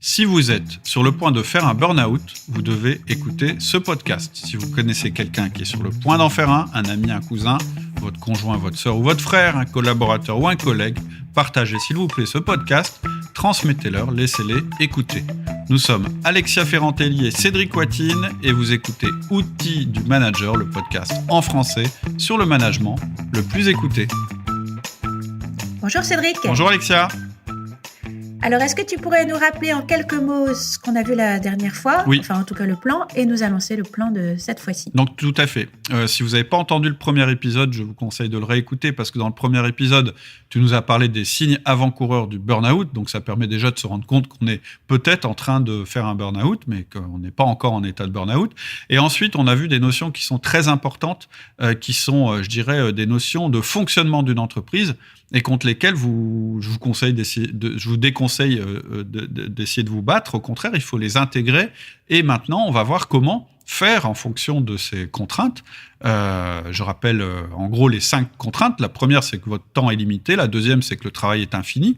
Si vous êtes sur le point de faire un burn-out, vous devez écouter ce podcast. Si vous connaissez quelqu'un qui est sur le point d'en faire un ami, un cousin, votre conjoint, votre sœur ou votre frère, un collaborateur ou un collègue, partagez s'il vous plaît ce podcast, transmettez-leur, laissez-les écouter. Nous sommes Alexia Ferrantelli et Cédric Watine et vous écoutez Outils du Manager, le podcast en français sur le management le plus écouté. Bonjour Cédric. Bonjour Alexia. Alors, est-ce que tu pourrais nous rappeler en quelques mots ce qu'on a vu la dernière fois ? Oui. Enfin, en tout cas, le plan, et nous annoncer le plan de cette fois-ci. Donc, tout à fait. Si vous n'avez pas entendu le premier épisode, je vous conseille de le réécouter parce que dans le premier épisode, tu nous as parlé des signes avant-coureurs du burn-out. Donc, ça permet déjà de se rendre compte qu'on est peut-être en train de faire un burn-out, mais qu'on n'est pas encore en état de burn-out. Et ensuite, on a vu des notions qui sont très importantes, qui sont, je dirais, des notions de fonctionnement d'une entreprise et contre lesquelles je vous déconseille d'essayer de vous battre. Au contraire, il faut les intégrer. Et maintenant, on va voir comment faire en fonction de ces contraintes. Je rappelle en gros les 5 contraintes. La première, c'est que votre temps est limité. La deuxième, c'est que le travail est infini.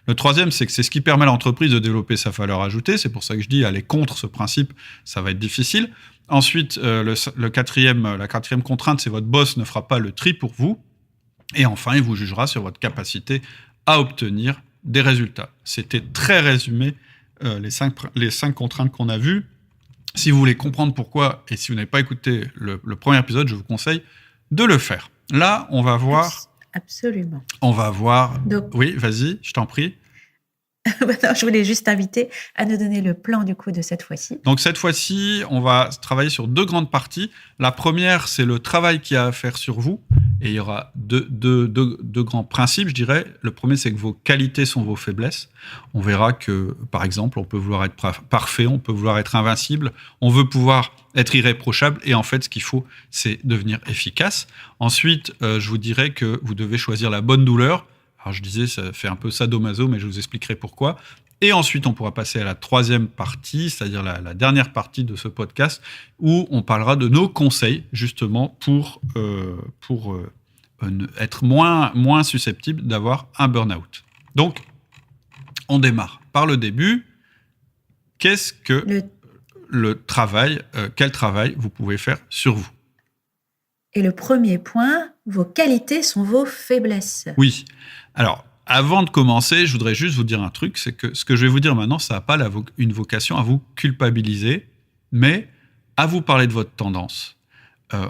Le troisième, c'est que c'est ce qui permet à l'entreprise de développer sa valeur ajoutée. C'est pour ça que je dis aller contre ce principe, ça va être difficile. Ensuite, la quatrième contrainte, c'est votre boss ne fera pas le tri pour vous. Et enfin, il vous jugera sur votre capacité à obtenir des résultats. C'était très résumé les 5 contraintes qu'on a vues. Si vous voulez comprendre pourquoi, et si vous n'avez pas écouté le premier épisode, je vous conseille de le faire. Là, on va voir... Absolument. On va voir... Donc... Oui, vas-y, je t'en prie. Non, je voulais juste t'inviter à nous donner le plan du coup de cette fois-ci. Donc cette fois-ci, on va travailler sur 2 grandes parties. La première, c'est le travail qu'il y a à faire sur vous. Et il y aura deux grands principes, je dirais. Le premier, c'est que vos qualités sont vos faiblesses. On verra que, par exemple, on peut vouloir être parfait, on peut vouloir être invincible, on veut pouvoir être irréprochable. Et en fait, ce qu'il faut, c'est devenir efficace. Ensuite, je vous dirais que vous devez choisir la bonne douleur. Alors, je disais, ça fait un peu sadomaso, mais je vous expliquerai pourquoi. Et ensuite, on pourra passer à la 3e partie, c'est-à-dire la dernière partie de ce podcast, où on parlera de nos conseils, justement, pour être moins susceptible d'avoir un burn-out. Donc, on démarre par le début. Qu'est-ce que le travail, quel travail vous pouvez faire sur vous ? Et le premier point, vos qualités sont vos faiblesses. Oui. Alors, avant de commencer, je voudrais juste vous dire un truc, c'est que ce que je vais vous dire maintenant, ça n'a pas une vocation à vous culpabiliser, mais à vous parler de votre tendance.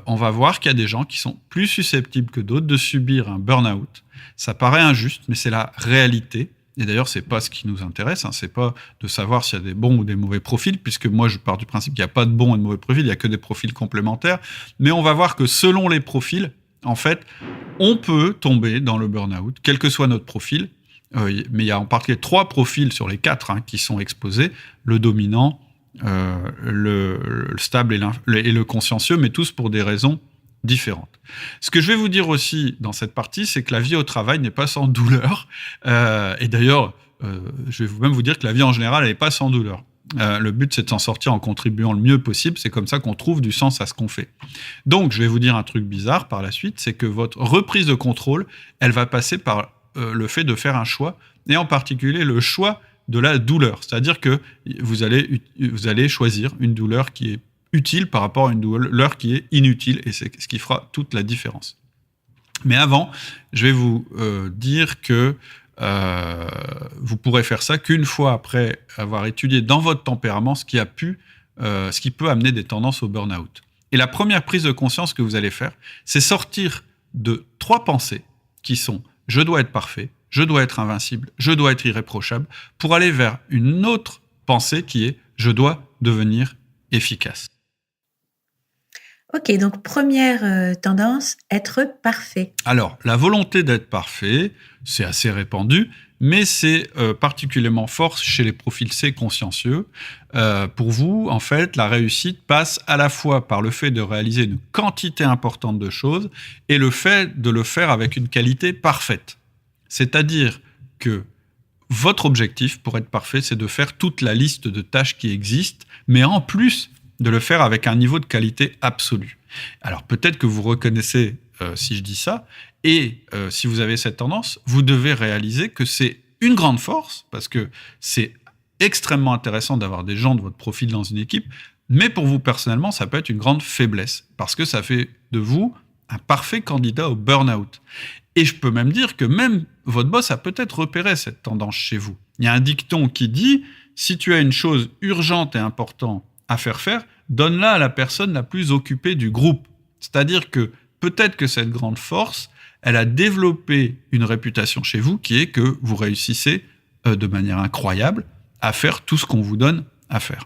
On va voir qu'il y a des gens qui sont plus susceptibles que d'autres de subir un burn-out. Ça paraît injuste, mais c'est la réalité. Et d'ailleurs, c'est pas ce qui nous intéresse, hein. C'est pas de savoir s'il y a des bons ou des mauvais profils, puisque moi, je pars du principe qu'il n'y a pas de bons et de mauvais profils, il n'y a que des profils complémentaires. Mais on va voir que selon les profils, en fait, on peut tomber dans le burn-out, quel que soit notre profil. Mais il y a en particulier 3 profils sur les 4 qui sont exposés, le dominant, le stable et le consciencieux, mais tous pour des raisons différentes. Ce que je vais vous dire aussi dans cette partie, c'est que la vie au travail n'est pas sans douleur. Et d'ailleurs, je vais même vous dire que la vie en général, elle n'est pas sans douleur. Le but, c'est de s'en sortir en contribuant le mieux possible. C'est comme ça qu'on trouve du sens à ce qu'on fait. Donc, je vais vous dire un truc bizarre par la suite, c'est que votre reprise de contrôle, elle va passer par le fait de faire un choix, et en particulier le choix de la douleur. C'est-à-dire que vous allez choisir une douleur qui est utile par rapport à une douleur qui est inutile, et c'est ce qui fera toute la différence. Mais avant, je vais vous dire que vous pourrez faire ça qu'une fois après avoir étudié dans votre tempérament ce qui peut amener des tendances au burn-out. Et la première prise de conscience que vous allez faire, c'est sortir de 3 pensées qui sont « je dois être parfait »,« je dois être invincible »,« je dois être irréprochable », pour aller vers une autre pensée qui est « je dois devenir efficace ». Ok, donc première tendance, être parfait. Alors, la volonté d'être parfait, c'est assez répandu, mais c'est particulièrement fort chez les profils C consciencieux. Pour vous, en fait, la réussite passe à la fois par le fait de réaliser une quantité importante de choses et le fait de le faire avec une qualité parfaite. C'est-à-dire que votre objectif, pour être parfait, c'est de faire toute la liste de tâches qui existent, mais en plus de le faire avec un niveau de qualité absolu. Alors peut-être que vous reconnaissez si je dis ça, et si vous avez cette tendance, vous devez réaliser que c'est une grande force, parce que c'est extrêmement intéressant d'avoir des gens de votre profil dans une équipe, mais pour vous personnellement, ça peut être une grande faiblesse, parce que ça fait de vous un parfait candidat au burn-out. Et je peux même dire que même votre boss a peut-être repéré cette tendance chez vous. Il y a un dicton qui dit « Si tu as une chose urgente et importante à faire, donne-la à la personne la plus occupée du groupe. » C'est-à-dire que peut-être que cette grande force, elle a développé une réputation chez vous qui est que vous réussissez de manière incroyable à faire tout ce qu'on vous donne à faire.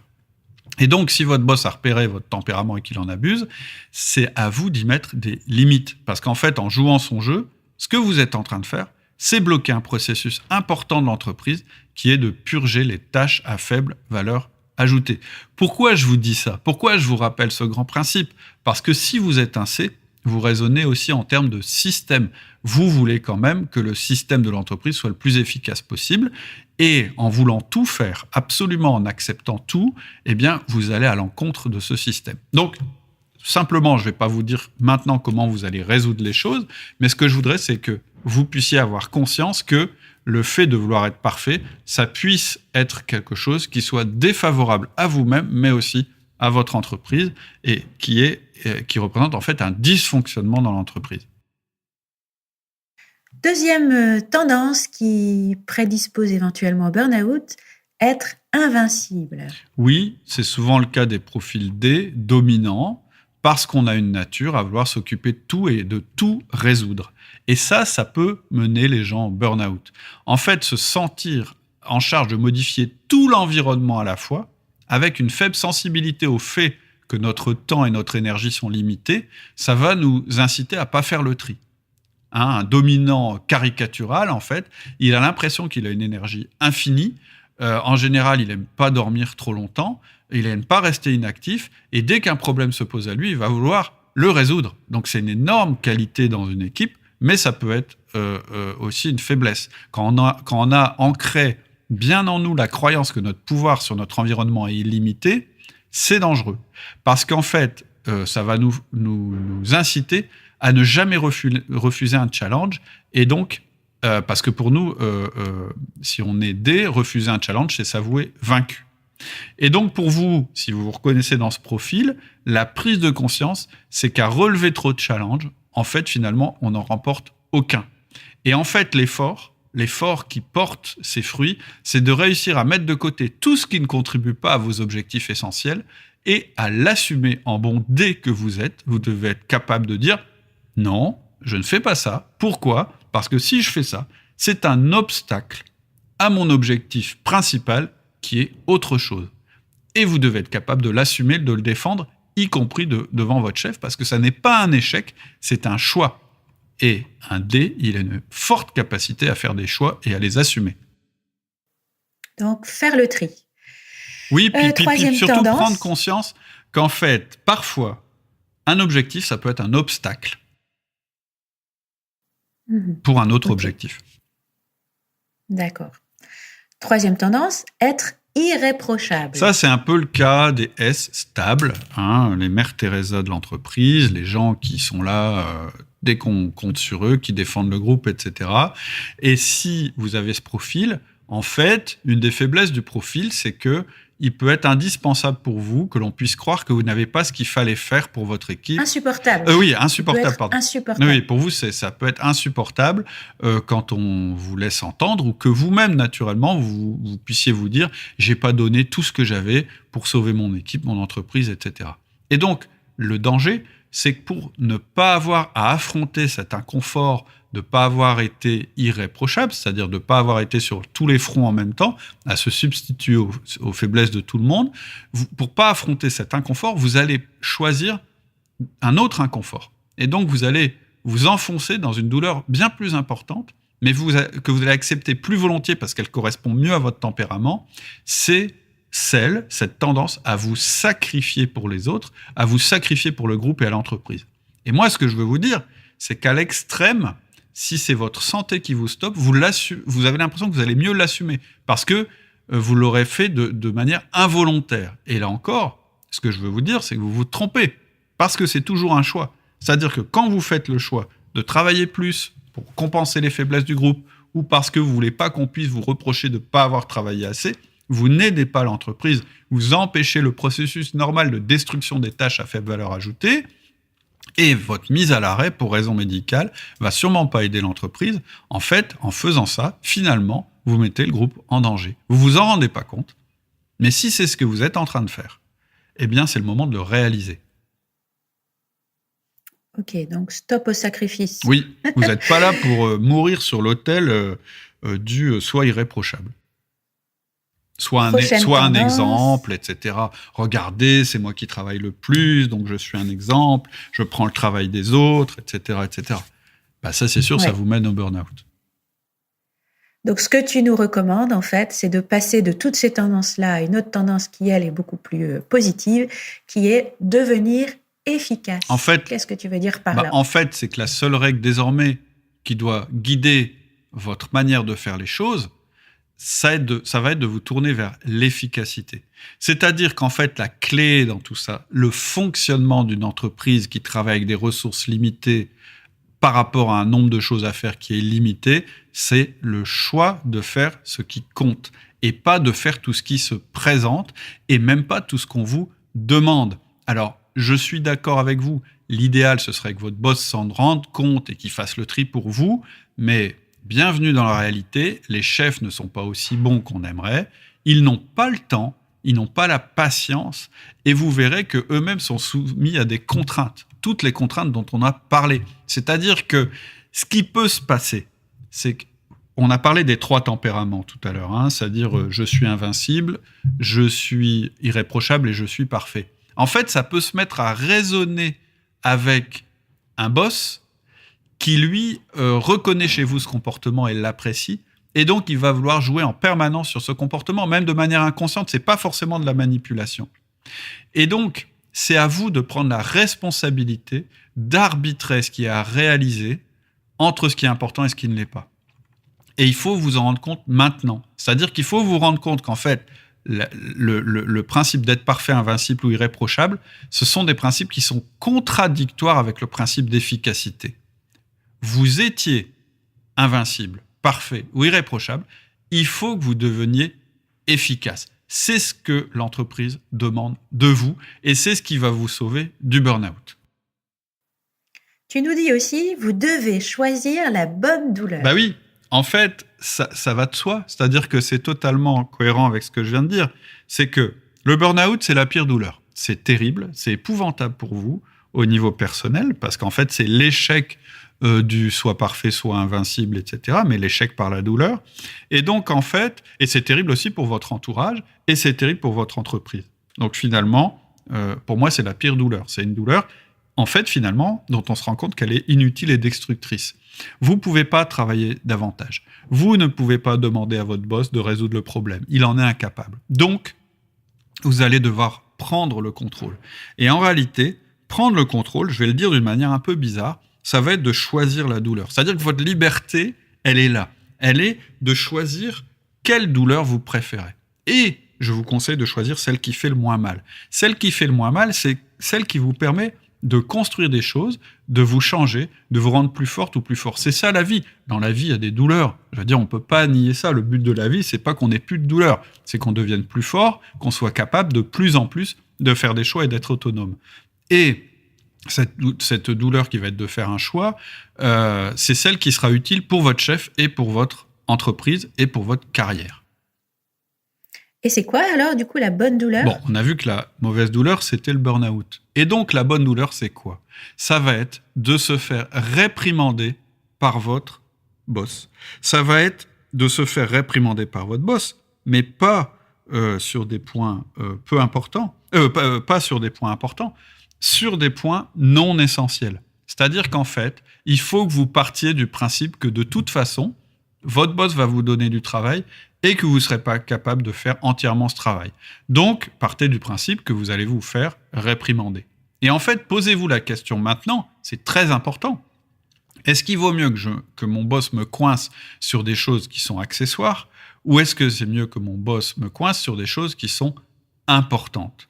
Et donc, si votre boss a repéré votre tempérament et qu'il en abuse, c'est à vous d'y mettre des limites. Parce qu'en fait, en jouant son jeu, ce que vous êtes en train de faire, c'est bloquer un processus important de l'entreprise qui est de purger les tâches à faible valeur ajoutée. Pourquoi je vous dis ça ? Pourquoi je vous rappelle ce grand principe ? Parce que si vous êtes un C, vous raisonnez aussi en termes de système. Vous voulez quand même que le système de l'entreprise soit le plus efficace possible. Et en voulant tout faire, absolument en acceptant tout, eh bien, vous allez à l'encontre de ce système. Donc, simplement, je ne vais pas vous dire maintenant comment vous allez résoudre les choses, mais ce que je voudrais, c'est que vous puissiez avoir conscience que le fait de vouloir être parfait, ça puisse être quelque chose qui soit défavorable à vous-même, mais aussi à votre entreprise, et qui représente en fait un dysfonctionnement dans l'entreprise. Deuxième tendance qui prédispose éventuellement au burn-out, être invincible. Oui, c'est souvent le cas des profils D, dominants, parce qu'on a une nature à vouloir s'occuper de tout et de tout résoudre. Et ça peut mener les gens au burn-out. En fait, se sentir en charge de modifier tout l'environnement à la fois, avec une faible sensibilité au fait que notre temps et notre énergie sont limités, ça va nous inciter à ne pas faire le tri. Un dominant caricatural, en fait, il a l'impression qu'il a une énergie infinie. En général, il n'aime pas dormir trop longtemps, il n'aime pas rester inactif, et dès qu'un problème se pose à lui, il va vouloir le résoudre. Donc c'est une énorme qualité dans une équipe, mais ça peut être aussi une faiblesse. Quand on a ancré bien en nous la croyance que notre pouvoir sur notre environnement est illimité, c'est dangereux. Parce qu'en fait, ça va nous inciter à ne jamais refuser un challenge. Et donc, parce que pour nous, si on est D, refuser un challenge, c'est s'avouer vaincu. Et donc pour vous, si vous vous reconnaissez dans ce profil, la prise de conscience, c'est qu'à relever trop de challenges, en fait, finalement, on n'en remporte aucun. Et en fait, l'effort qui porte ses fruits, c'est de réussir à mettre de côté tout ce qui ne contribue pas à vos objectifs essentiels et à l'assumer en bon D que vous êtes. Vous devez être capable de dire « Non, je ne fais pas ça. Pourquoi ? Parce que si je fais ça, c'est un obstacle à mon objectif principal qui est autre chose. » Et vous devez être capable de l'assumer, de le défendre, y compris devant votre chef, parce que ça n'est pas un échec, c'est un choix. Et un D, il a une forte capacité à faire des choix et à les assumer. Donc, faire le tri. Oui, puis surtout tendance. Prendre conscience qu'en fait, parfois, un objectif, ça peut être un obstacle pour un autre objectif. D'accord. Troisième tendance, être irréprochable. Ça, c'est un peu le cas des S stables, les mères Teresa de l'entreprise, les gens qui sont là dès qu'on compte sur eux, qui défendent le groupe, etc. Et si vous avez ce profil, en fait, une des faiblesses du profil, c'est que il peut être indispensable pour vous que l'on puisse croire que vous n'avez pas ce qu'il fallait faire pour votre équipe. Insupportable. Oui, insupportable, pardon. Insupportable. Oui, pour vous, ça peut être insupportable quand on vous laisse entendre ou que vous-même, naturellement, vous puissiez vous dire « j'ai pas donné tout ce que j'avais pour sauver mon équipe, mon entreprise, etc. » Et donc, le danger, c'est que pour ne pas avoir à affronter cet inconfort, de ne pas avoir été irréprochable, c'est-à-dire de ne pas avoir été sur tous les fronts en même temps, à se substituer aux faiblesses de tout le monde, pour ne pas affronter cet inconfort, vous allez choisir un autre inconfort. Et donc, vous allez vous enfoncer dans une douleur bien plus importante, mais que vous allez accepter plus volontiers parce qu'elle correspond mieux à votre tempérament, c'est cette tendance à vous sacrifier pour les autres, à vous sacrifier pour le groupe et à l'entreprise. Et moi, ce que je veux vous dire, c'est qu'à l'extrême, si c'est votre santé qui vous stoppe, vous avez l'impression que vous allez mieux l'assumer parce que vous l'aurez fait de manière involontaire. Et là encore, ce que je veux vous dire, c'est que vous vous trompez parce que c'est toujours un choix. C'est-à-dire que quand vous faites le choix de travailler plus pour compenser les faiblesses du groupe ou parce que vous ne voulez pas qu'on puisse vous reprocher de ne pas avoir travaillé assez, vous n'aidez pas l'entreprise, vous empêchez le processus normal de destruction des tâches à faible valeur ajoutée, et votre mise à l'arrêt pour raison médicale va sûrement pas aider l'entreprise. En fait, en faisant ça, finalement, vous mettez le groupe en danger. Vous vous en rendez pas compte, mais si c'est ce que vous êtes en train de faire, eh bien, c'est le moment de le réaliser. Ok, donc stop au sacrifice. Oui, vous n'êtes pas là pour mourir sur l'autel du soi irréprochable. Soit un exemple, etc. Regardez, c'est moi qui travaille le plus, donc je suis un exemple, je prends le travail des autres, etc. etc. Bah ça, c'est sûr, ça vous mène au burn-out. Donc, ce que tu nous recommandes, en fait, c'est de passer de toutes ces tendances-là à une autre tendance qui, elle, est beaucoup plus positive, qui est devenir efficace. En fait, qu'est-ce que tu veux dire par là ? En fait, c'est que la seule règle désormais qui doit guider votre manière de faire les choses, ça va être de vous tourner vers l'efficacité. C'est-à-dire qu'en fait, la clé dans tout ça, le fonctionnement d'une entreprise qui travaille avec des ressources limitées par rapport à un nombre de choses à faire qui est limité, c'est le choix de faire ce qui compte et pas de faire tout ce qui se présente et même pas tout ce qu'on vous demande. Alors, je suis d'accord avec vous. L'idéal, ce serait que votre boss s'en rende compte et qu'il fasse le tri pour vous, mais bienvenue dans la réalité, les chefs ne sont pas aussi bons qu'on aimerait, ils n'ont pas le temps, ils n'ont pas la patience, et vous verrez qu'eux-mêmes sont soumis à des contraintes, toutes les contraintes dont on a parlé. C'est-à-dire que ce qui peut se passer, c'est qu'on a parlé des 3 tempéraments tout à l'heure, c'est-à-dire je suis invincible, je suis irréprochable et je suis parfait. En fait, ça peut se mettre à raisonner avec un boss qui, lui, reconnaît chez vous ce comportement et l'apprécie, et donc il va vouloir jouer en permanence sur ce comportement, même de manière inconsciente, c'est pas forcément de la manipulation. Et donc, c'est à vous de prendre la responsabilité d'arbitrer ce qui est à réaliser entre ce qui est important et ce qui ne l'est pas. Et il faut vous en rendre compte maintenant. C'est-à-dire qu'il faut vous rendre compte qu'en fait, le principe d'être parfait, invincible ou irréprochable, ce sont des principes qui sont contradictoires avec le principe d'efficacité. Vous étiez invincible, parfait ou irréprochable, il faut que vous deveniez efficace. C'est ce que l'entreprise demande de vous et c'est ce qui va vous sauver du burn-out. Tu nous dis aussi, vous devez choisir la bonne douleur. Bah oui, en fait, ça va de soi. C'est-à-dire que c'est totalement cohérent avec ce que je viens de dire. C'est que le burn-out, c'est la pire douleur. C'est terrible, c'est épouvantable pour vous au niveau personnel parce qu'en fait, c'est l'échec du soit parfait, soit invincible, etc., mais l'échec par la douleur. Et donc, en fait, et c'est terrible aussi pour votre entourage, et c'est terrible pour votre entreprise. Donc, finalement, pour moi, c'est la pire douleur. C'est une douleur, en fait, finalement, dont on se rend compte qu'elle est inutile et destructrice. Vous ne pouvez pas travailler davantage. Vous ne pouvez pas demander à votre boss de résoudre le problème. Il en est incapable. Donc, vous allez devoir prendre le contrôle. Et en réalité, prendre le contrôle, je vais le dire d'une manière un peu bizarre, ça va être de choisir la douleur. C'est-à-dire que votre liberté, elle est là. Elle est de choisir quelle douleur vous préférez. Et je vous conseille de choisir celle qui fait le moins mal. Celle qui fait le moins mal, c'est celle qui vous permet de construire des choses, de vous changer, de vous rendre plus forte ou plus fort. C'est ça la vie. Dans la vie, il y a des douleurs. Je veux dire, on ne peut pas nier ça. Le but de la vie, c'est pas qu'on n'ait plus de douleur. C'est qu'on devienne plus fort, qu'on soit capable de plus en plus de faire des choix et d'être autonome. Et cette douleur qui va être de faire un choix, c'est celle qui sera utile pour votre chef et pour votre entreprise et pour votre carrière. Et c'est quoi alors, du coup, la bonne douleur ? Bon, on a vu que la mauvaise douleur, c'était le burn-out. Et donc, la bonne douleur, c'est quoi ? Ça va être de se faire réprimander par votre boss. Ça va être de se faire réprimander par votre boss, mais pas sur des points peu importants, pas sur des points importants, sur des points non essentiels. C'est-à-dire qu'en fait, il faut que vous partiez du principe que de toute façon, votre boss va vous donner du travail et que vous ne serez pas capable de faire entièrement ce travail. Donc, partez du principe que vous allez vous faire réprimander. Et en fait, posez-vous la question maintenant, c'est très important. Est-ce qu'il vaut mieux que mon boss me coince sur des choses qui sont accessoires ou est-ce que c'est mieux que mon boss me coince sur des choses qui sont importantes ?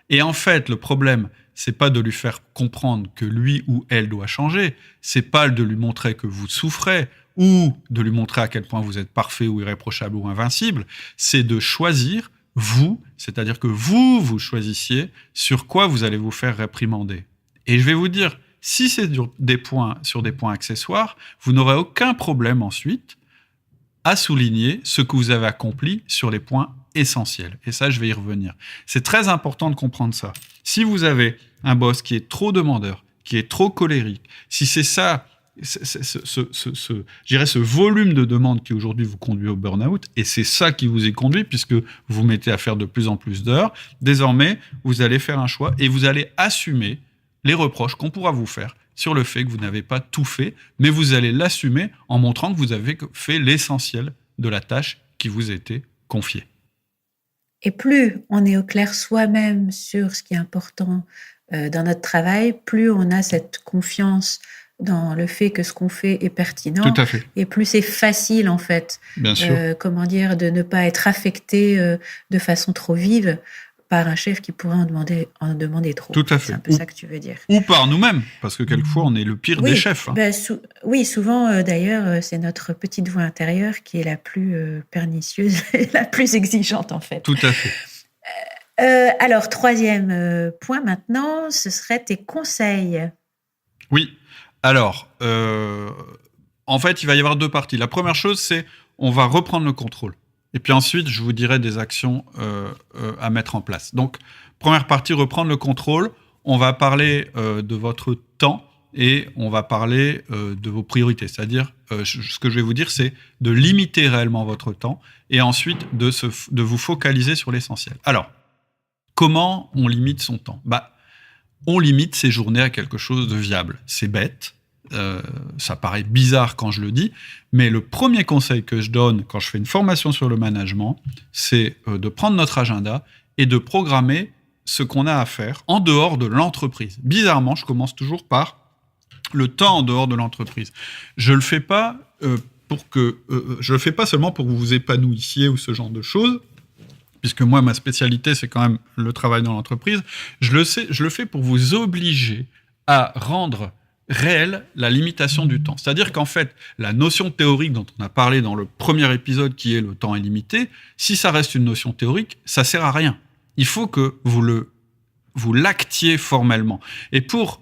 Et en fait, le problème, c'est pas de lui faire comprendre que lui ou elle doit changer, c'est pas de lui montrer que vous souffrez. ou de lui montrer à quel point vous êtes parfait ou irréprochable ou invincible, c'est de choisir vous, c'est-à-dire que vous choisissiez sur quoi vous allez vous faire réprimander. Et je vais vous dire, si c'est sur des points accessoires, vous n'aurez aucun problème ensuite à souligner ce que vous avez accompli sur les points essentiels. Et ça, je vais y revenir. C'est très important de comprendre ça. Si vous avez un boss qui est trop demandeur, qui est trop colérique, si c'est ça, je dirais ce volume de demandes qui aujourd'hui vous conduit au burn-out, et c'est ça qui vous y conduit puisque vous vous mettez à faire de plus en plus d'heures, désormais, vous allez faire un choix et vous allez assumer les reproches qu'on pourra vous faire sur le fait que vous n'avez pas tout fait, mais vous allez l'assumer en montrant que vous avez fait l'essentiel de la tâche qui vous était confiée. Et plus on est au clair soi-même sur ce qui est important dans notre travail, plus on a cette confiance dans le fait que ce qu'on fait est pertinent. Tout à fait. Et plus c'est facile, en fait, Bien sûr. de ne pas être affecté de façon trop vive par un chef qui pourrait en demander trop. Tout à fait. C'est un peu ça que tu veux dire. Ou par nous-mêmes, parce que quelquefois, on est le pire des chefs. Oui, souvent, d'ailleurs, c'est notre petite voix intérieure qui est la plus pernicieuse et la plus exigeante, en fait. Tout à fait. Alors, troisième point maintenant, ce serait tes conseils. Oui. Alors, en fait, il va y avoir deux parties. La première chose, c'est on va reprendre le contrôle. Et puis ensuite, je vous dirai des actions à mettre en place. Donc, première partie, reprendre le contrôle. On va parler de votre temps et on va parler de vos priorités. C'est-à-dire, ce que je vais vous dire, c'est de limiter réellement votre temps et ensuite de vous focaliser sur l'essentiel. Alors, comment on limite son temps ? On limite ses journées à quelque chose de viable. C'est bête. Ça paraît bizarre quand je le dis, mais le premier conseil que je donne quand je fais une formation sur le management, c'est de prendre notre agenda et de programmer ce qu'on a à faire en dehors de l'entreprise. Bizarrement, je commence toujours par le temps en dehors de l'entreprise. Je le fais pas je le fais pas seulement pour que vous vous épanouissiez ou ce genre de choses, puisque moi ma spécialité c'est quand même le travail dans l'entreprise. Je le fais pour vous obliger à rendre réelle la limitation du temps. C'est-à-dire qu'en fait, la notion théorique dont on a parlé dans le premier épisode, qui est le temps est limité, si ça reste une notion théorique, ça sert à rien. Il faut que vous l'actiez formellement. Et pour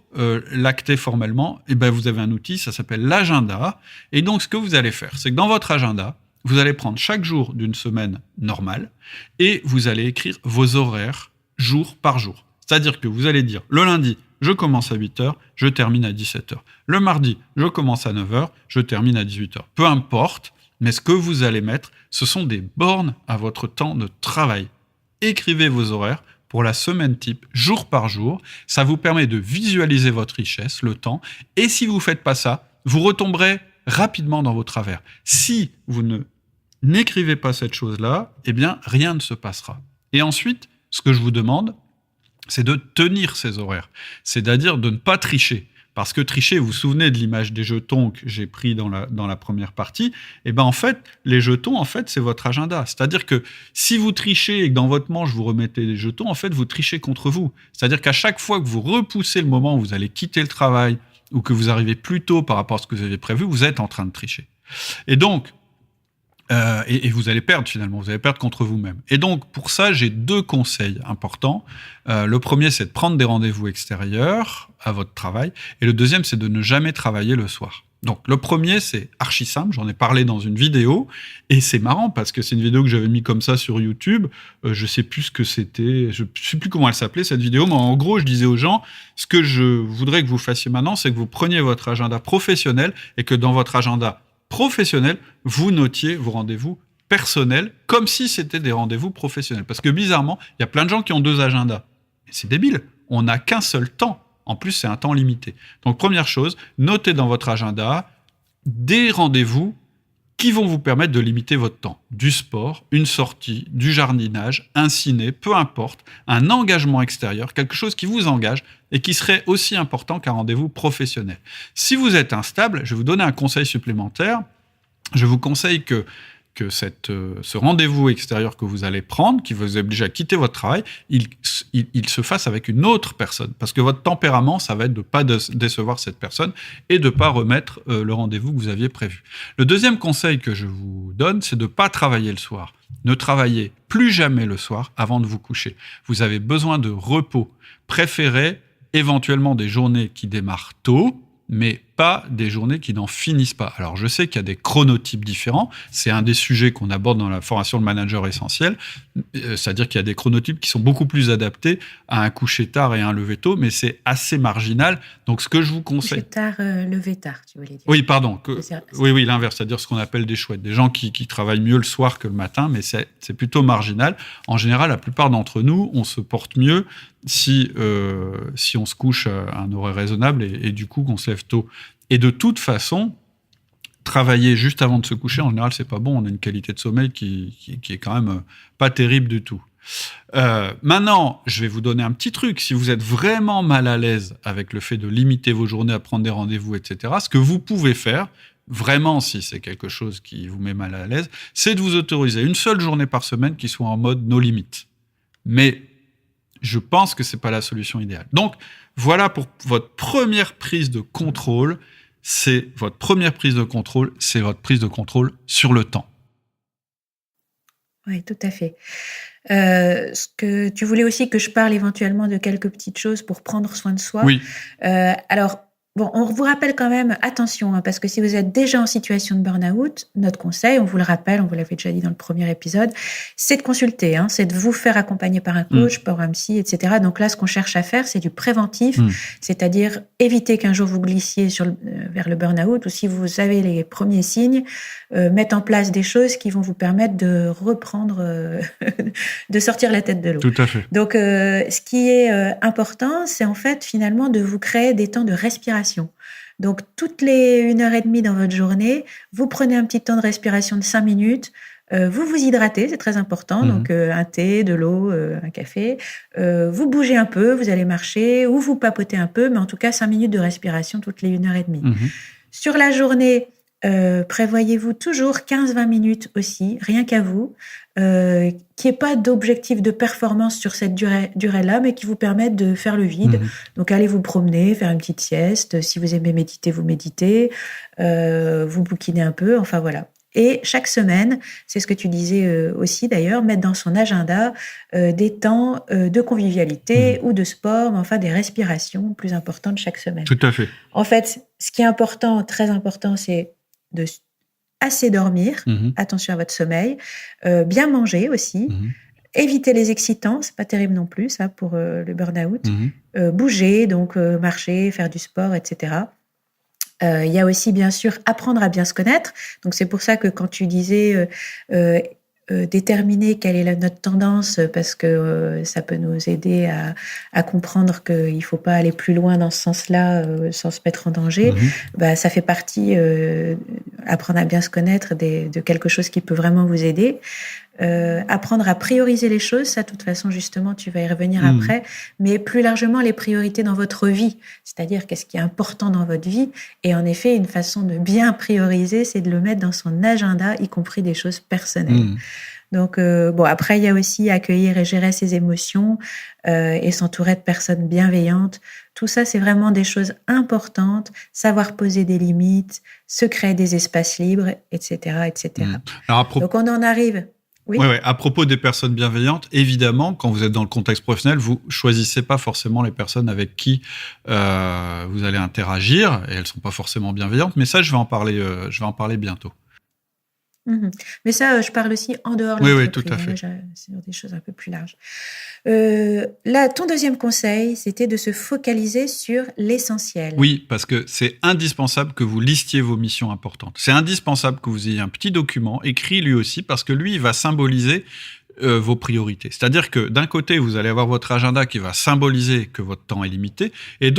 l'acter formellement, vous avez un outil, ça s'appelle l'agenda. Et donc, ce que vous allez faire, c'est que dans votre agenda, vous allez prendre chaque jour d'une semaine normale et vous allez écrire vos horaires jour par jour. C'est-à-dire que vous allez dire, le lundi, je commence à 8h, je termine à 17h. Le mardi, je commence à 9h, je termine à 18h. Peu importe, mais ce que vous allez mettre, ce sont des bornes à votre temps de travail. Écrivez vos horaires pour la semaine type, jour par jour. Ça vous permet de visualiser votre richesse, le temps. Et si vous ne faites pas ça, vous retomberez rapidement dans vos travers. Si vous n'écrivez pas cette chose-là, rien ne se passera. Et ensuite, ce que je vous demande, c'est de tenir ces horaires. C'est-à-dire de ne pas tricher. Parce que tricher, vous vous souvenez de l'image des jetons que j'ai pris dans la première partie, en fait, les jetons, c'est votre agenda. C'est-à-dire que si vous trichez et que dans votre manche, vous remettez des jetons, en fait, vous trichez contre vous. C'est-à-dire qu'à chaque fois que vous repoussez le moment où vous allez quitter le travail ou que vous arrivez plus tôt par rapport à ce que vous avez prévu, vous êtes en train de tricher. Et donc, et vous allez perdre finalement, vous allez perdre contre vous-même. Et donc pour ça, j'ai deux conseils importants. Le premier, c'est de prendre des rendez-vous extérieurs à votre travail, et le deuxième, c'est de ne jamais travailler le soir. Donc le premier, c'est archi simple, j'en ai parlé dans une vidéo, et c'est marrant parce que c'est une vidéo que j'avais mis comme ça sur YouTube, je sais plus ce que c'était, je sais plus comment elle s'appelait cette vidéo, mais en gros, je disais aux gens, ce que je voudrais que vous fassiez maintenant, c'est que vous preniez votre agenda professionnel, et que dans votre agenda professionnel, vous notiez vos rendez-vous personnels comme si c'était des rendez-vous professionnels. Parce que bizarrement, il y a plein de gens qui ont deux agendas. Et c'est débile. On n'a qu'un seul temps. En plus, c'est un temps limité. Donc, première chose, notez dans votre agenda des rendez-vous qui vont vous permettre de limiter votre temps. Du sport, une sortie, du jardinage, un ciné, peu importe, un engagement extérieur, quelque chose qui vous engage et qui serait aussi important qu'un rendez-vous professionnel. Si vous êtes instable, je vais vous donner un conseil supplémentaire. Je vous conseille que ce rendez-vous extérieur que vous allez prendre, qui vous oblige à quitter votre travail, il se fasse avec une autre personne. Parce que votre tempérament, ça va être de ne pas décevoir cette personne et de ne pas remettre le rendez-vous que vous aviez prévu. Le deuxième conseil que je vous donne, c'est de ne pas travailler le soir. Ne travaillez plus jamais le soir avant de vous coucher. Vous avez besoin de repos. Préférez éventuellement des journées qui démarrent tôt, mais pas des journées qui n'en finissent pas. Alors, je sais qu'il y a des chronotypes différents. C'est un des sujets qu'on aborde dans la formation de manager essentiel. C'est-à-dire qu'il y a des chronotypes qui sont beaucoup plus adaptés à un coucher tard et à un lever tôt, mais c'est assez marginal. Donc, ce que je vous conseille... Coucher tard, lever tard, tu voulais dire. Oui, pardon. Oui, l'inverse. C'est-à-dire ce qu'on appelle des chouettes. Des gens qui travaillent mieux le soir que le matin, mais c'est plutôt marginal. En général, la plupart d'entre nous, on se porte mieux si on se couche à un horaire raisonnable et du coup qu'on se lève tôt. Et de toute façon, travailler juste avant de se coucher, en général, c'est pas bon. On a une qualité de sommeil qui est quand même pas terrible du tout. Maintenant, je vais vous donner un petit truc. Si vous êtes vraiment mal à l'aise avec le fait de limiter vos journées à prendre des rendez-vous, etc., ce que vous pouvez faire, vraiment, si c'est quelque chose qui vous met mal à l'aise, c'est de vous autoriser une seule journée par semaine qui soit en mode no limit. Mais je pense que c'est pas la solution idéale. Donc, voilà pour votre première prise de contrôle. C'est votre prise de contrôle sur le temps. Oui, tout à fait. Ce que tu voulais aussi que je parle éventuellement de quelques petites choses pour prendre soin de soi. Oui. Alors, bon, on vous rappelle quand même, attention, parce que si vous êtes déjà en situation de burn-out, notre conseil, on vous le rappelle, on vous l'avait déjà dit dans le premier épisode, c'est de consulter, c'est de vous faire accompagner par un coach, par un psy, etc. Donc là, ce qu'on cherche à faire, c'est du préventif, c'est-à-dire éviter qu'un jour vous glissiez vers le burn-out, ou si vous avez les premiers signes, mettre en place des choses qui vont vous permettre de reprendre, de sortir la tête de l'eau. Tout à fait. Donc, ce qui est important, c'est en fait finalement de vous créer des temps de respiration. Donc, toutes les 1h30 dans votre journée, vous prenez un petit temps de respiration de 5 minutes, vous vous hydratez, c'est très important, donc un thé, de l'eau, un café, vous bougez un peu, vous allez marcher ou vous papotez un peu, mais en tout cas 5 minutes de respiration toutes les 1h30. Sur la journée, prévoyez-vous toujours 15-20 minutes aussi, rien qu'à vous, qu'il n'y ait pas d'objectif de performance sur cette durée-là, mais qui vous permettent de faire le vide. Donc, allez vous promener, faire une petite sieste. Si vous aimez méditer, vous méditez. Vous bouquinez un peu. Enfin, voilà. Et chaque semaine, c'est ce que tu disais aussi d'ailleurs, mettre dans son agenda des temps de convivialité ou de sport, mais enfin des respirations plus importantes chaque semaine. Tout à fait. En fait, ce qui est important, très important, c'est de assez dormir, attention à votre sommeil, bien manger aussi, éviter les excitants, c'est pas terrible non plus, ça, pour le burn-out, bouger, donc marcher, faire du sport, etc. Il y a aussi, bien sûr, apprendre à bien se connaître. Donc, c'est pour ça que quand tu disais déterminer quelle est notre tendance, parce que ça peut nous aider à comprendre qu'il ne faut pas aller plus loin dans ce sens-là sans se mettre en danger, ça fait partie, apprendre à bien se connaître, de quelque chose qui peut vraiment vous aider. Apprendre à prioriser les choses, ça, de toute façon, justement, tu vas y revenir après, mais plus largement, les priorités dans votre vie, c'est-à-dire qu'est-ce qui est important dans votre vie. Et en effet, une façon de bien prioriser, c'est de le mettre dans son agenda, y compris des choses personnelles. Donc, après, il y a aussi accueillir et gérer ses émotions et s'entourer de personnes bienveillantes. Tout ça, c'est vraiment des choses importantes. Savoir poser des limites, se créer des espaces libres, etc., etc. Alors, donc, on en arrive... Oui. Ouais, à propos des personnes bienveillantes, évidemment, quand vous êtes dans le contexte professionnel, vous choisissez pas forcément les personnes avec qui vous allez interagir, et elles sont pas forcément bienveillantes. Mais ça, je vais en parler bientôt. Mais ça, je parle aussi en dehors de l'entreprise. Oui, tout à fait. Sur des choses un peu plus larges. Là, ton deuxième conseil, c'était de se focaliser sur l'essentiel. Oui, parce que c'est indispensable que vous listiez vos missions importantes. C'est indispensable que vous ayez un petit document écrit lui aussi, parce que lui, il va symboliser vos priorités. C'est-à-dire que d'un côté, vous allez avoir votre agenda qui va symboliser que votre temps est limité, et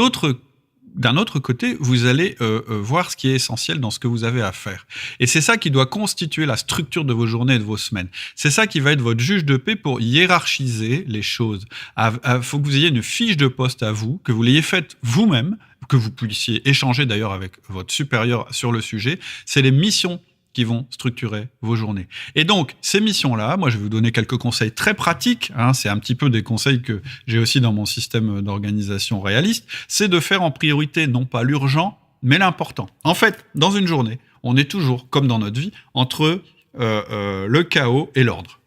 d'un autre côté, vous allez voir ce qui est essentiel dans ce que vous avez à faire. Et c'est ça qui doit constituer la structure de vos journées et de vos semaines. C'est ça qui va être votre juge de paix pour hiérarchiser les choses. Il faut que vous ayez une fiche de poste à vous, que vous l'ayez faite vous-même, que vous puissiez échanger d'ailleurs avec votre supérieur sur le sujet. C'est les missions qui vont structurer vos journées. Et donc, ces missions-là, moi, je vais vous donner quelques conseils très pratiques. C'est un petit peu des conseils que j'ai aussi dans mon système d'organisation réaliste. C'est de faire en priorité, non pas l'urgent, mais l'important. En fait, dans une journée, on est toujours, comme dans notre vie, entre le chaos et l'ordre.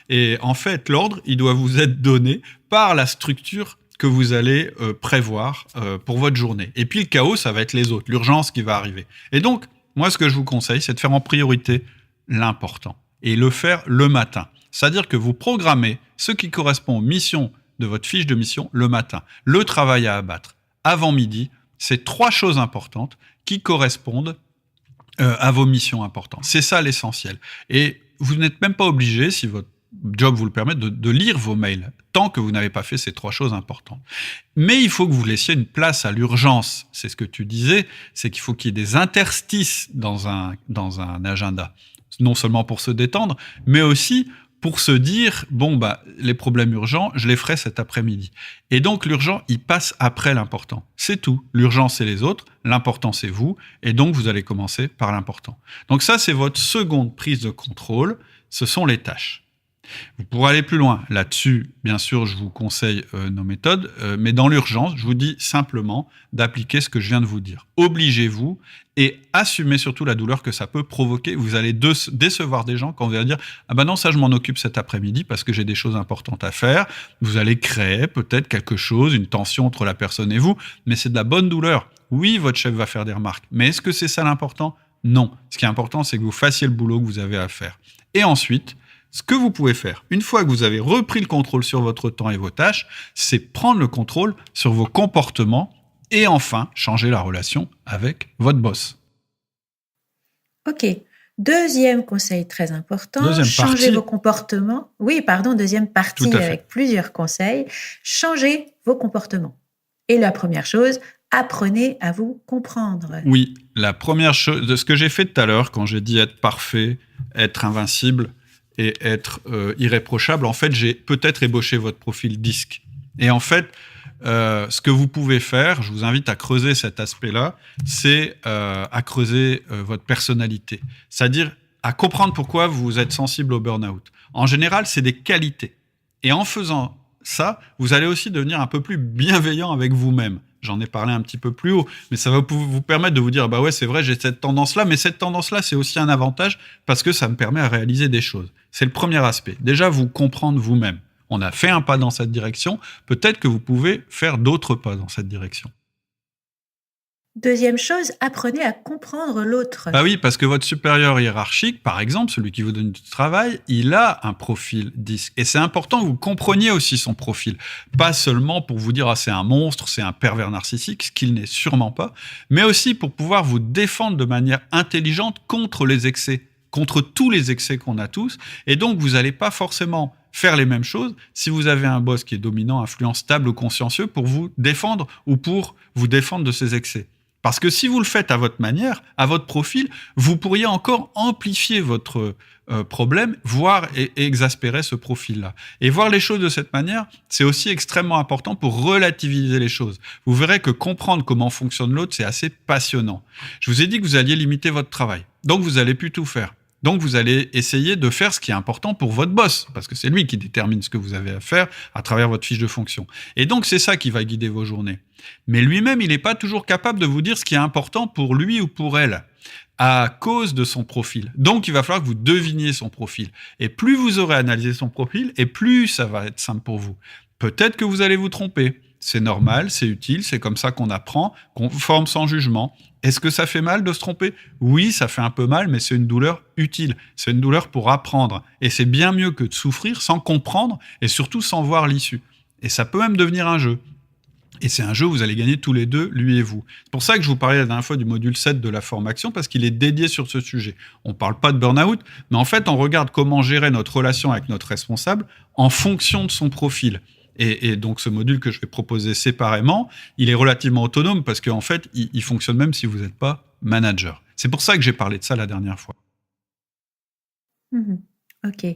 Et en fait, l'ordre, il doit vous être donné par la structure que vous allez prévoir pour votre journée. Et puis le chaos, ça va être les autres, l'urgence qui va arriver. Et donc, moi, ce que je vous conseille, c'est de faire en priorité l'important et le faire le matin. C'est-à-dire que vous programmez ce qui correspond aux missions de votre fiche de mission le matin. Le travail à abattre avant midi, c'est 3 choses importantes qui correspondent à vos missions importantes. C'est ça l'essentiel. Et vous n'êtes même pas obligé, si votre job vous le permet, de lire vos mails, tant que vous n'avez pas fait ces 3 choses importantes. Mais il faut que vous laissiez une place à l'urgence. C'est ce que tu disais, c'est qu'il faut qu'il y ait des interstices dans un agenda. Non seulement pour se détendre, mais aussi pour se dire, les problèmes urgents, je les ferai cet après-midi. Et donc, l'urgent, il passe après l'important. C'est tout. L'urgent, c'est les autres. L'important, c'est vous. Et donc, vous allez commencer par l'important. Donc ça, c'est votre seconde prise de contrôle. Ce sont les tâches. Vous pourrez aller plus loin. Là-dessus, bien sûr, je vous conseille nos méthodes. Mais dans l'urgence, je vous dis simplement d'appliquer ce que je viens de vous dire. Obligez-vous et assumez surtout la douleur que ça peut provoquer. Vous allez décevoir des gens quand vous allez dire « Ah ben non, ça je m'en occupe cet après-midi parce que j'ai des choses importantes à faire ». Vous allez créer peut-être quelque chose, une tension entre la personne et vous, mais c'est de la bonne douleur. Oui, votre chef va faire des remarques, mais est-ce que c'est ça l'important ? Non. Ce qui est important, c'est que vous fassiez le boulot que vous avez à faire. Et ensuite, ce que vous pouvez faire, une fois que vous avez repris le contrôle sur votre temps et vos tâches, c'est prendre le contrôle sur vos comportements et enfin changer la relation avec votre boss. Ok. Deuxième conseil très important, Deuxième changez partie. vos comportements. Oui, pardon, deuxième partie Tout à fait. avec plusieurs conseils. Changez vos comportements. Et la première chose, apprenez à vous comprendre. Oui, la première chose, de ce que j'ai fait tout à l'heure, quand j'ai dit être parfait, être invincible et être irréprochable, en fait, j'ai peut-être ébauché votre profil DISC. Et en fait, ce que vous pouvez faire, je vous invite à creuser cet aspect-là, c'est à creuser votre personnalité. C'est-à-dire à comprendre pourquoi vous êtes sensible au burn-out. En général, c'est des qualités. Et en faisant ça, vous allez aussi devenir un peu plus bienveillant avec vous-même. J'en ai parlé un petit peu plus haut, mais ça va vous permettre de vous dire, bah ouais, c'est vrai, j'ai cette tendance-là, mais cette tendance-là, c'est aussi un avantage parce que ça me permet à réaliser des choses. C'est le premier aspect. Déjà, vous comprendre vous-même. On a fait un pas dans cette direction, peut-être que vous pouvez faire d'autres pas dans cette direction. Deuxième chose, apprenez à comprendre l'autre. Bah oui, parce que votre supérieur hiérarchique, par exemple, celui qui vous donne du travail, il a un profil DISC. Et c'est important que vous compreniez aussi son profil. Pas seulement pour vous dire « Ah, c'est un monstre, c'est un pervers narcissique », ce qu'il n'est sûrement pas, mais aussi pour pouvoir vous défendre de manière intelligente contre les excès, contre tous les excès qu'on a tous. Et donc, vous n'allez pas forcément faire les mêmes choses si vous avez un boss qui est dominant, influent, stable ou consciencieux pour vous défendre ou pour vous défendre de ces excès. Parce que si vous le faites à votre manière, à votre profil, vous pourriez encore amplifier votre problème, voire exaspérer ce profil-là. Et voir les choses de cette manière, c'est aussi extrêmement important pour relativiser les choses. Vous verrez que comprendre comment fonctionne l'autre, c'est assez passionnant. Je vous ai dit que vous alliez limiter votre travail. Donc, vous allez plus tout faire. Donc, vous allez essayer de faire ce qui est important pour votre boss, parce que c'est lui qui détermine ce que vous avez à faire à travers votre fiche de fonction. Et donc, c'est ça qui va guider vos journées. Mais lui-même, il n'est pas toujours capable de vous dire ce qui est important pour lui ou pour elle, à cause de son profil. Donc, il va falloir que vous deviniez son profil. Et plus vous aurez analysé son profil, et plus ça va être simple pour vous. Peut-être que vous allez vous tromper. C'est normal, c'est utile, c'est comme ça qu'on apprend, qu'on forme sans jugement. Est-ce que ça fait mal de se tromper ? Oui, ça fait un peu mal, mais c'est une douleur utile. C'est une douleur pour apprendre. Et c'est bien mieux que de souffrir sans comprendre et surtout sans voir l'issue. Et ça peut même devenir un jeu. Et c'est un jeu où vous allez gagner tous les deux, lui et vous. C'est pour ça que je vous parlais la dernière fois du module 7 de la formation, parce qu'il est dédié sur ce sujet. On ne parle pas de burn-out, mais en fait, on regarde comment gérer notre relation avec notre responsable en fonction de son profil. Et donc, ce module que je vais proposer séparément, il est relativement autonome parce qu'en fait, il fonctionne même si vous n'êtes pas manager. C'est pour ça que j'ai parlé de ça la dernière fois. Ok.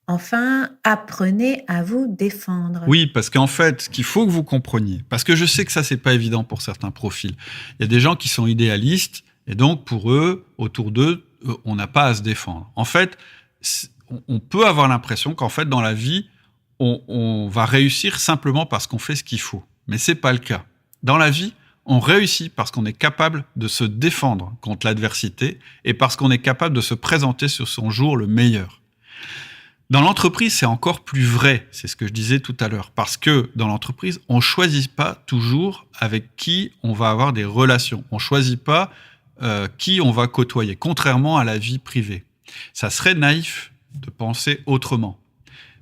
Enfin, apprenez à vous défendre. Oui, parce qu'en fait, ce qu'il faut que vous compreniez, parce que je sais que ça, c'est pas évident pour certains profils. Il y a des gens qui sont idéalistes, et donc pour eux, autour d'eux, on n'a pas à se défendre. En fait, on peut avoir l'impression qu'en fait, dans la vie, on va réussir simplement parce qu'on fait ce qu'il faut. Mais c'est pas le cas. Dans la vie, on réussit parce qu'on est capable de se défendre contre l'adversité et parce qu'on est capable de se présenter sur son jour le meilleur. Dans l'entreprise, c'est encore plus vrai, c'est ce que je disais tout à l'heure, parce que dans l'entreprise, on ne choisit pas toujours avec qui on va avoir des relations. On ne choisit pas qui on va côtoyer, contrairement à la vie privée. Ça serait naïf de penser autrement.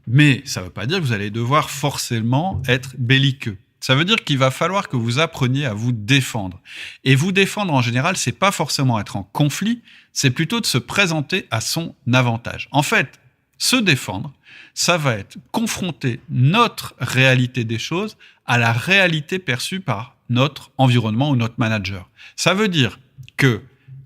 Mais ça ne veut pas dire que vous allez devoir forcément être belliqueux. Ça veut dire qu'il va falloir que vous appreniez à vous défendre. Et vous défendre, en général, c'est pas forcément être en conflit, c'est plutôt de se présenter à son avantage. En fait, se défendre, ça va être confronter notre réalité des choses à la réalité perçue par notre environnement ou notre manager. Ça veut dire que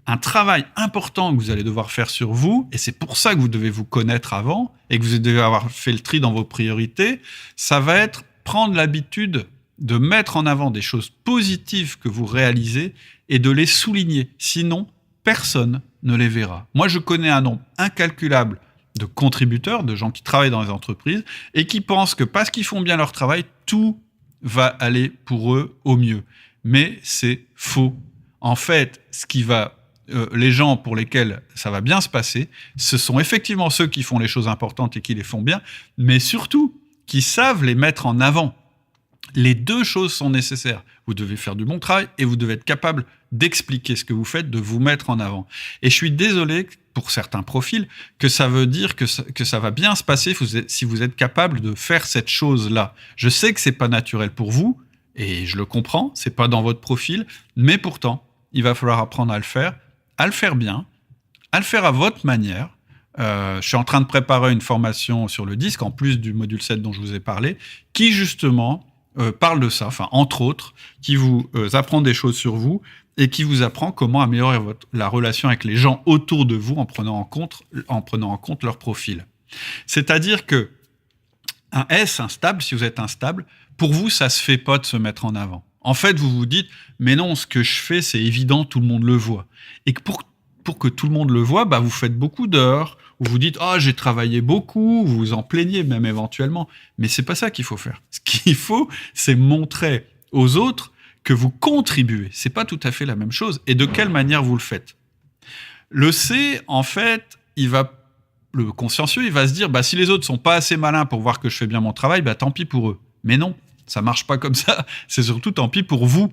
un travail important que vous allez devoir faire sur vous, et c'est pour ça que vous devez vous connaître avant, et que vous devez avoir fait le tri dans vos priorités, ça va être prendre l'habitude de mettre en avant des choses positives que vous réalisez et de les souligner. Sinon, personne ne les verra. Moi, je connais un nombre incalculable de contributeurs, de gens qui travaillent dans les entreprises et qui pensent que parce qu'ils font bien leur travail, tout va aller pour eux au mieux. Mais c'est faux. En fait, les gens pour lesquels ça va bien se passer, ce sont effectivement ceux qui font les choses importantes et qui les font bien, mais surtout qui savent les mettre en avant. Les deux choses sont nécessaires. Vous devez faire du bon travail et vous devez être capable d'expliquer ce que vous faites, de vous mettre en avant. Et je suis désolé pour certains profils que ça veut dire que ça va bien se passer si vous êtes capable de faire cette chose-là. Je sais que c'est pas naturel pour vous et je le comprends, c'est pas dans votre profil, mais pourtant, il va falloir apprendre à le faire bien, à le faire à votre manière. Je suis en train de préparer une formation sur le disque, en plus du module 7 dont je vous ai parlé, qui justement parle de ça, enfin entre autres, qui vous apprend des choses sur vous et qui vous apprend comment améliorer la relation avec les gens autour de vous en prenant en compte leur profil. C'est-à-dire que un S instable, si vous êtes instable, pour vous, ça se fait pas de se mettre en avant. En fait, vous vous dites, mais non, ce que je fais, c'est évident, tout le monde le voit. Et que pour que tout le monde le voit, bah, vous faites beaucoup d'heures, où vous dites « Ah, j'ai travaillé beaucoup », vous vous en plaignez même éventuellement. Mais c'est pas ça qu'il faut faire. Ce qu'il faut, c'est montrer aux autres que vous contribuez. C'est pas tout à fait la même chose. Et de quelle manière vous le faites ? Le C, en fait, le consciencieux, il va se dire bah, « Si les autres sont pas assez malins pour voir que je fais bien mon travail, bah, tant pis pour eux. » Mais non, ça marche pas comme ça. C'est surtout tant pis pour vous.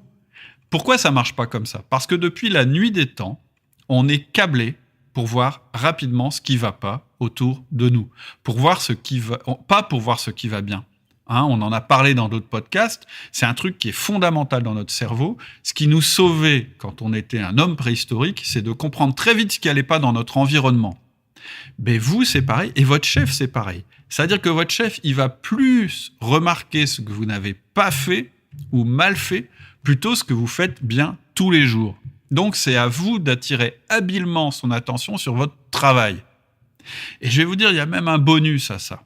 Pourquoi ça marche pas comme ça ? Parce que depuis la nuit des temps, on est câblé pour voir rapidement ce qui va pas autour de nous. Pour voir pas pour voir ce qui va bien. On en a parlé dans d'autres podcasts. C'est un truc qui est fondamental dans notre cerveau. Ce qui nous sauvait quand on était un homme préhistorique, c'est de comprendre très vite ce qui allait pas dans notre environnement. Mais vous, c'est pareil. Et votre chef, c'est pareil. C'est-à-dire que votre chef, il va plus remarquer ce que vous n'avez pas fait ou mal fait, plutôt ce que vous faites bien tous les jours. Donc, c'est à vous d'attirer habilement son attention sur votre travail. Et je vais vous dire, il y a même un bonus à ça.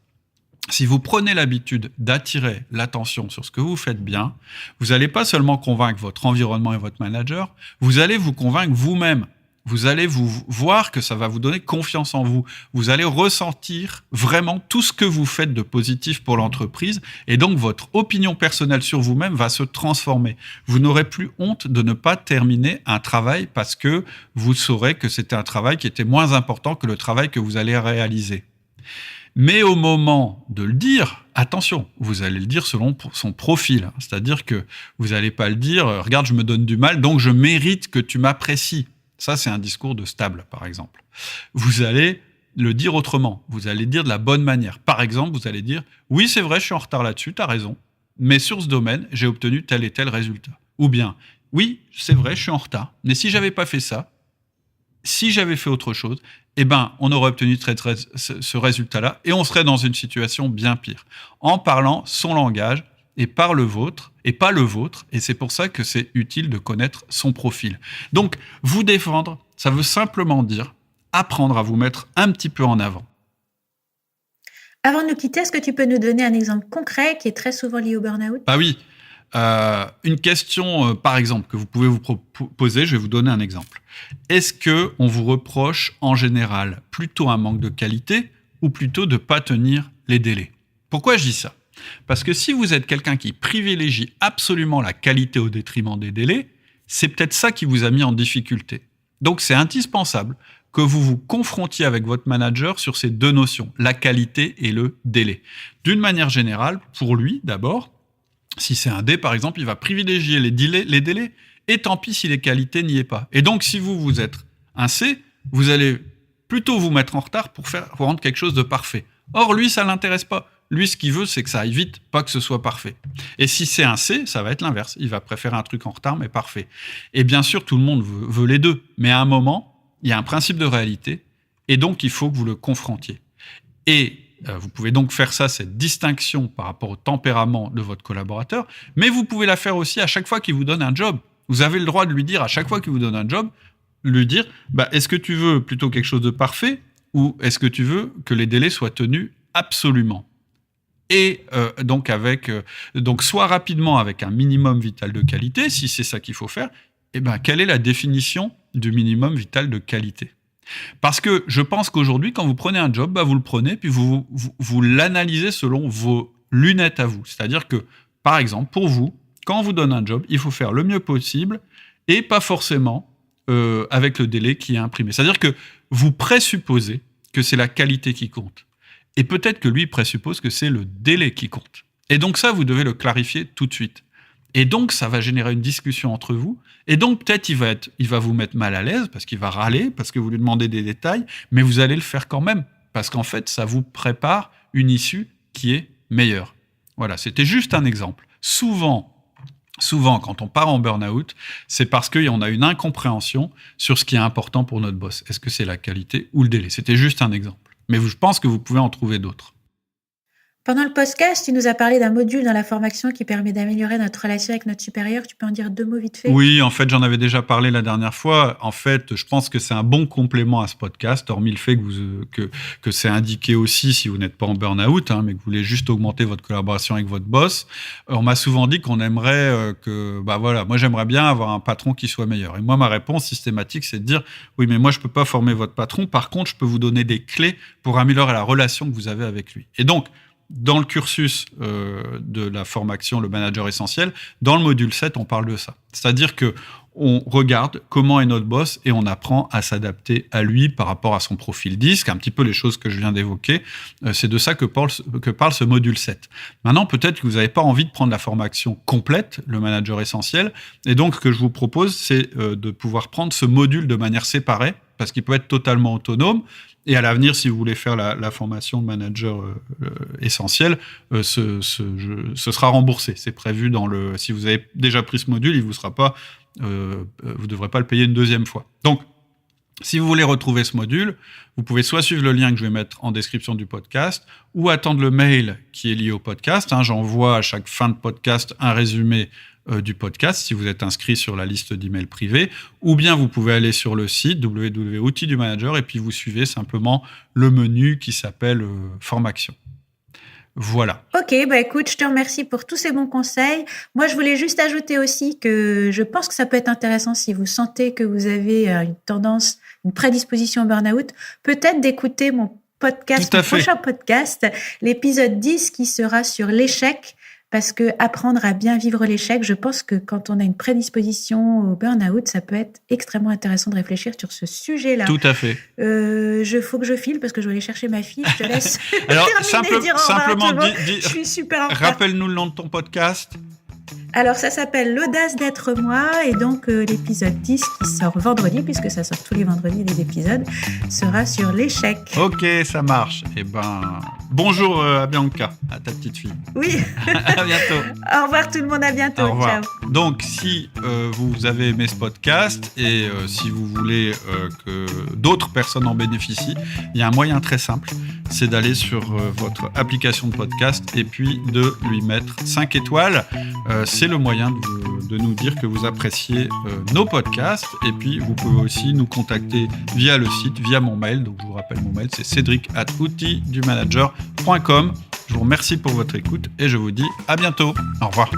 Si vous prenez l'habitude d'attirer l'attention sur ce que vous faites bien, vous n'allez pas seulement convaincre votre environnement et votre manager, vous allez vous convaincre vous-même. Vous allez vous voir que ça va vous donner confiance en vous. Vous allez ressentir vraiment tout ce que vous faites de positif pour l'entreprise et donc votre opinion personnelle sur vous-même va se transformer. Vous n'aurez plus honte de ne pas terminer un travail parce que vous saurez que c'était un travail qui était moins important que le travail que vous allez réaliser. Mais au moment de le dire, attention, vous allez le dire selon son profil. C'est-à-dire que vous n'allez pas le dire « Regarde, je me donne du mal, donc je mérite que tu m'apprécies ». Ça, c'est un discours de stable, par exemple. Vous allez le dire autrement. Vous allez dire de la bonne manière. Par exemple, vous allez dire « Oui, c'est vrai, je suis en retard là-dessus, tu as raison, mais sur ce domaine, j'ai obtenu tel et tel résultat. » Ou bien « Oui, c'est vrai, je suis en retard, mais si j'avais pas fait ça, si j'avais fait autre chose, eh ben, on aurait obtenu ce résultat-là et on serait dans une situation bien pire. » En parlant son langage et par le vôtre, et pas le vôtre, et c'est pour ça que c'est utile de connaître son profil. Donc, vous défendre, ça veut simplement dire apprendre à vous mettre un petit peu en avant. Avant de nous quitter, est-ce que tu peux nous donner un exemple concret qui est très souvent lié au burn-out ? Ah oui, Une question, par exemple, que vous pouvez vous poser, je vais vous donner un exemple. Est-ce qu'on vous reproche en général plutôt un manque de qualité ou plutôt de ne pas tenir les délais ? Pourquoi je dis ça ? Parce que si vous êtes quelqu'un qui privilégie absolument la qualité au détriment des délais, c'est peut-être ça qui vous a mis en difficulté. Donc c'est indispensable que vous vous confrontiez avec votre manager sur ces deux notions, la qualité et le délai. D'une manière générale, pour lui d'abord, si c'est un D par exemple, il va privilégier les délais, et tant pis si les qualités n'y est pas. Et donc si vous êtes un C, vous allez plutôt vous mettre en retard pour rendre quelque chose de parfait. Or lui, ça ne l'intéresse pas. Lui, ce qu'il veut, c'est que ça aille vite, pas que ce soit parfait. Et si c'est un C, ça va être l'inverse. Il va préférer un truc en retard, mais parfait. Et bien sûr, tout le monde veut les deux. Mais à un moment, il y a un principe de réalité, et donc il faut que vous le confrontiez. Et vous pouvez donc faire ça, cette distinction par rapport au tempérament de votre collaborateur, mais vous pouvez la faire aussi à chaque fois qu'il vous donne un job. Vous avez le droit de lui dire, à chaque fois qu'il vous donne un job, lui dire, est-ce que tu veux plutôt quelque chose de parfait, ou est-ce que tu veux que les délais soient tenus absolument ? Et donc soit rapidement avec un minimum vital de qualité, si c'est ça qu'il faut faire, quelle est la définition du minimum vital de qualité ? Parce que je pense qu'aujourd'hui, quand vous prenez un job, vous le prenez, puis vous l'analysez selon vos lunettes à vous. C'est-à-dire que, par exemple, pour vous, quand on vous donne un job, il faut faire le mieux possible et pas forcément avec le délai qui est imprimé. C'est-à-dire que vous présupposez que c'est la qualité qui compte. Et peut-être que lui présuppose que c'est le délai qui compte. Et donc ça, vous devez le clarifier tout de suite. Et donc, ça va générer une discussion entre vous. Et donc, peut-être, il va vous mettre mal à l'aise parce qu'il va râler, parce que vous lui demandez des détails, mais vous allez le faire quand même. Parce qu'en fait, ça vous prépare une issue qui est meilleure. Voilà, c'était juste un exemple. Souvent, quand on part en burn-out, c'est parce qu'on a une incompréhension sur ce qui est important pour notre boss. Est-ce que c'est la qualité ou le délai ? C'était juste un exemple. Mais je pense que vous pouvez en trouver d'autres. Pendant le podcast, tu nous as parlé d'un module dans la formation qui permet d'améliorer notre relation avec notre supérieur. Tu peux en dire 2 mots vite fait ? Oui, en fait, j'en avais déjà parlé la dernière fois. En fait, je pense que c'est un bon complément à ce podcast, hormis le fait que c'est indiqué aussi si vous n'êtes pas en burn-out, mais que vous voulez juste augmenter votre collaboration avec votre boss. On m'a souvent dit qu'on aimerait moi j'aimerais bien avoir un patron qui soit meilleur. Et moi, ma réponse systématique, c'est de dire, oui, mais moi, je peux pas former votre patron. Par contre, je peux vous donner des clés pour améliorer la relation que vous avez avec lui. Et donc, dans le cursus de la formation, le manager essentiel, dans le module 7, on parle de ça. C'est-à-dire qu'on regarde comment est notre boss et on apprend à s'adapter à lui par rapport à son profil disque, un petit peu les choses que je viens d'évoquer. C'est de ça que parle ce module 7. Maintenant, peut-être que vous n'avez pas envie de prendre la formation complète, le manager essentiel. Et donc, ce que je vous propose, c'est de pouvoir prendre ce module de manière séparée, parce qu'il peut être totalement autonome. Et à l'avenir, si vous voulez faire la formation de manager essentiel, ce sera remboursé. C'est prévu si vous avez déjà pris ce module, vous ne devrez pas le payer une deuxième fois. Donc, si vous voulez retrouver ce module, vous pouvez soit suivre le lien que je vais mettre en description du podcast, ou attendre le mail qui est lié au podcast. J'envoie à chaque fin de podcast un résumé du podcast si vous êtes inscrit sur la liste d'emails privés, ou bien vous pouvez aller sur le site www.outils du manager et puis vous suivez simplement le menu qui s'appelle Formation. Voilà. Ok, écoute, je te remercie pour tous ces bons conseils. Moi, je voulais juste ajouter aussi que je pense que ça peut être intéressant si vous sentez que vous avez une prédisposition au burn-out, peut-être d'écouter mon prochain podcast, l'épisode 10 qui sera sur l'échec. Parce que apprendre à bien vivre l'échec, je pense que quand on a une prédisposition au burn-out, ça peut être extrêmement intéressant de réfléchir sur ce sujet-là. Tout à fait. Faut que je file parce que je dois aller chercher ma fille. Je te laisse. Alors, simplement, je suis super en retard. Rappelle-nous le nom de ton podcast. Alors, ça s'appelle L'audace d'être moi. Et donc, l'épisode 10 qui sort vendredi, puisque ça sort tous les vendredis des épisodes, sera sur l'échec. Ok, ça marche. Bonjour à Bianca, à ta petite fille. Oui. À bientôt. Au revoir tout le monde, à bientôt. Au revoir. Ciao. Donc, si vous avez aimé ce podcast et si vous voulez que d'autres personnes en bénéficient, il y a un moyen très simple, c'est d'aller sur votre application de podcast et puis de lui mettre 5 étoiles. C'est le moyen de nous dire que vous appréciez nos podcasts. Et puis, vous pouvez aussi nous contacter via le site, via mon mail. Donc, je vous rappelle mon mail, c'est cédric@outildumanager.com. Je vous remercie pour votre écoute et je vous dis à bientôt. Au revoir.